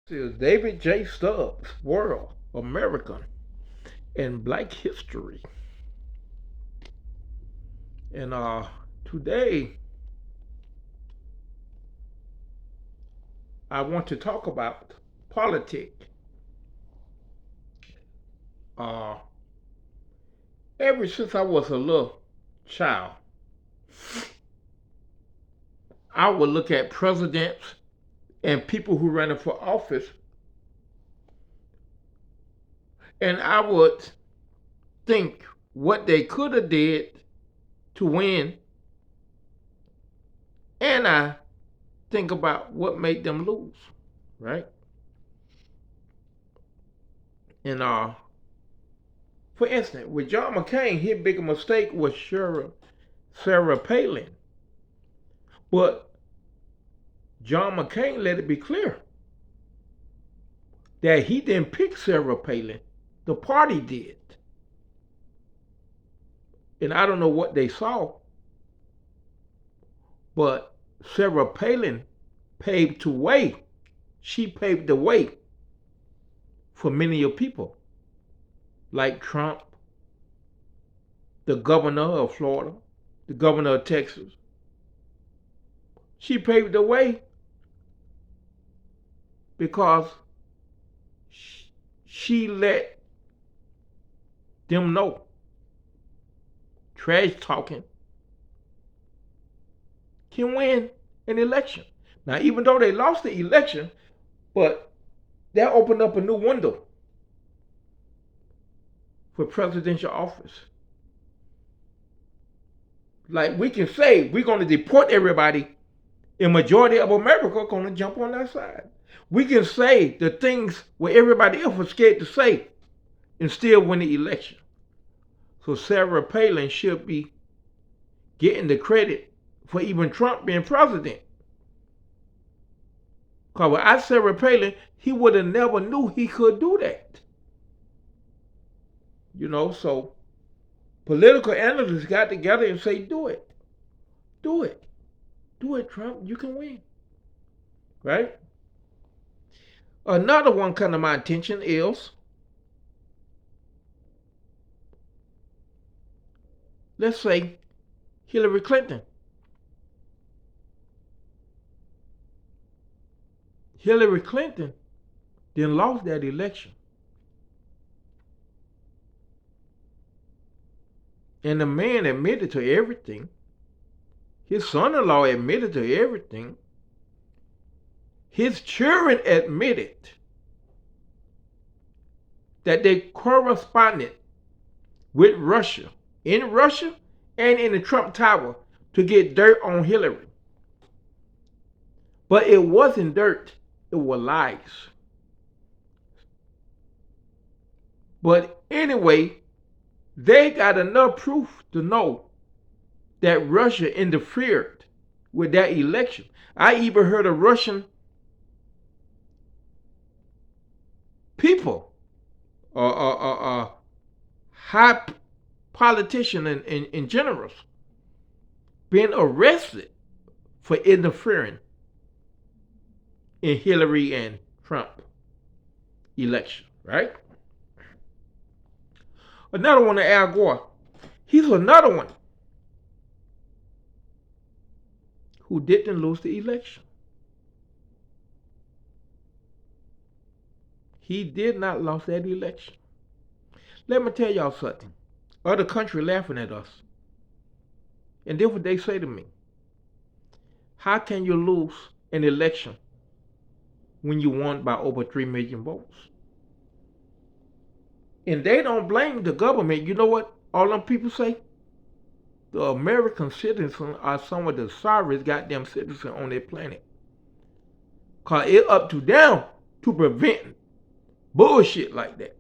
This is David J. Stubbs, World, American, and Black History. And today I want to talk about politics. Uh, ever since I was a little child, I would look at presidents and people who ran for office, and I would think what they could have did to win, and I think about what made them lose, right? And for instance, with John McCain, his big mistake was Sarah Palin. But John McCain let it be clear that he didn't pick Sarah Palin. The party did. And I don't know what they saw, but Sarah Palin paved the way. She paved the way for many of people, like Trump, the governor of Florida, the governor of Texas. She paved the way because she let them know trash talking can win an election. Now, even though they lost the election, but that opened up a new window for presidential office. Like we can say we're going to deport everybody, the majority of America are going to jump on that side. We can say the things where everybody else was scared to say and still win the election. So Sarah Palin should be getting the credit for even Trump being president. Because without Sarah Palin, he would have never knew he could do that. So political analysts got together and say, do it. Do it. Do it, Trump. You can win. Right? Another one kind of my attention is, let's say, Hillary Clinton. Hillary Clinton then lost that election. And the man admitted to everything. His son-in-law admitted to everything. His children admitted that they corresponded with Russia, in Russia and in the Trump Tower, to get dirt on Hillary. But it wasn't dirt, it was lies. But anyway, they got enough proof to know that Russia interfered with that election. I even heard a Russian people, high politician and generals, being arrested for interfering in Hillary and Trump election, right? Another one, Al Gore. He's another one who didn't lose the election. He did not lose that election. Let me tell y'all something. Other country laughing at us. And then what they say to me, how can you lose an election when you won by over 3 million votes? And they don't blame the government. You know what all them people say? The American citizens are some of the sorriest goddamn citizens on their planet. Because it's up to them to prevent bullshit like that.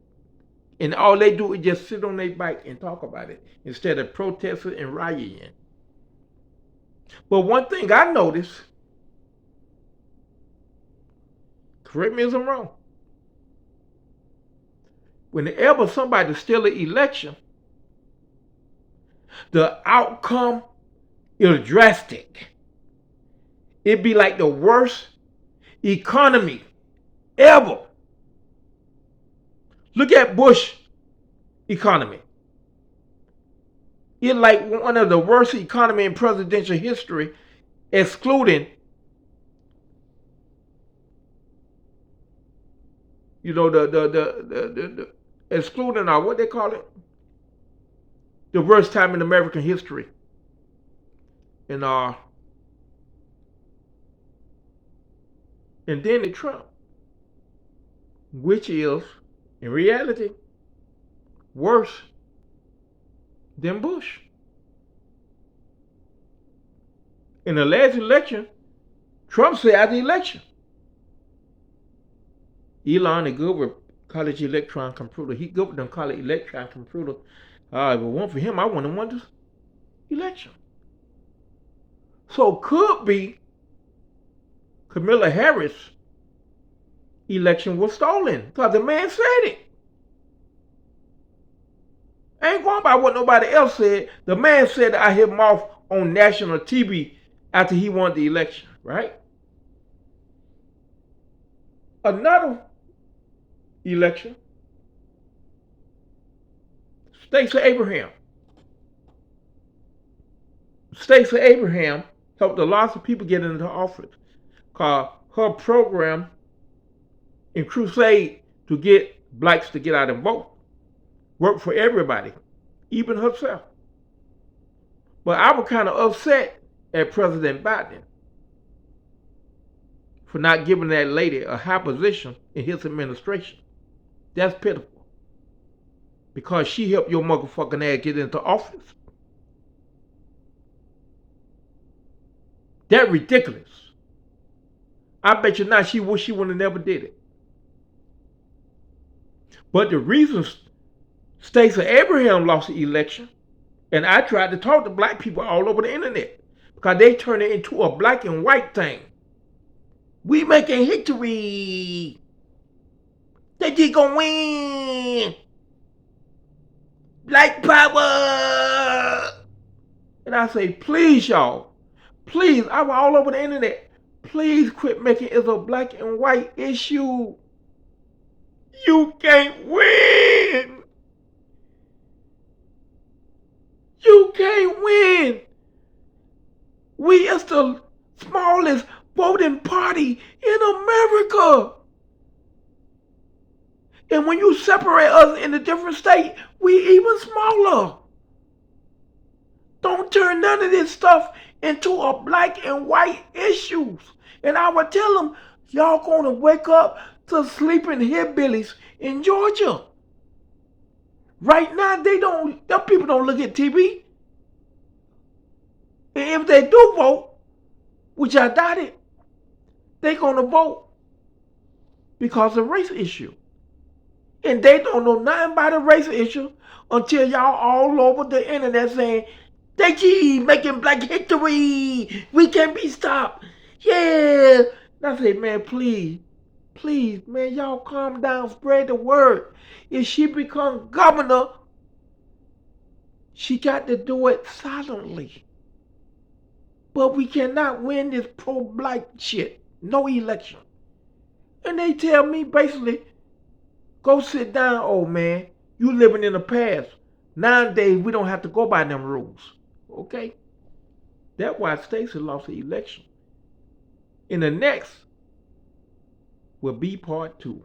And all they do is just sit on their bike and talk about it instead of protesting and rioting. But one thing I noticed, correct me if I'm wrong, whenever somebody steals an election, the outcome is drastic. It'd be like the worst economy ever. Look at Bush economy. It's like one of the worst economy in presidential history, excluding, the excluding what they call it, the worst time in American history. And and then the Trump, which is in reality worse than Bush. In the last election, Trump said after the election, Elon is good with college electron computer. He good with them college electron computer. If it weren't for him, I wouldn't have won this election. So could be Kamala Harris election was stolen because the man said it. I ain't going by what nobody else said. The man said I hit him off on national TV after he won the election, right? Another election, Stacey Abraham. Stacey Abraham helped a lot of people get into office because her program in crusade to get blacks to get out and vote worked for everybody, even herself. But I was kind of upset at President Biden for not giving that lady a high position in his administration. That's pitiful. Because she helped your motherfucking ass get into office. That ridiculous. I bet you now she wish she would have never did it. But the reason Stacey Abraham lost the election, and I tried to talk to black people all over the internet, because they turn it into a black and white thing. We making history. They just gonna win. Black power. And I say, please, y'all. Please, I was all over the internet. Please quit making it a black and white issue. You can't win. You can't win. We is the smallest voting party in America. And when you separate us in a different state, we even smaller. Don't turn none of this stuff into a black and white issues. And I would tell them, y'all gonna wake up to sleeping hillbillies in Georgia. Right now, them people don't look at TV. And if they do vote, which I doubt it, they gonna vote because of race issue. And they don't know nothing about the race issue until y'all all over the internet saying, they keep making black history. We can't be stopped. Yeah. And I say, man, please, man, y'all calm down, spread the word. If she become governor, she got to do it silently. But we cannot win this pro-black shit. No election. And they tell me basically, go sit down, old man. You living in the past. Nowadays, we don't have to go by them rules. Okay? That's why Stacey lost the election. And the next will be part 2.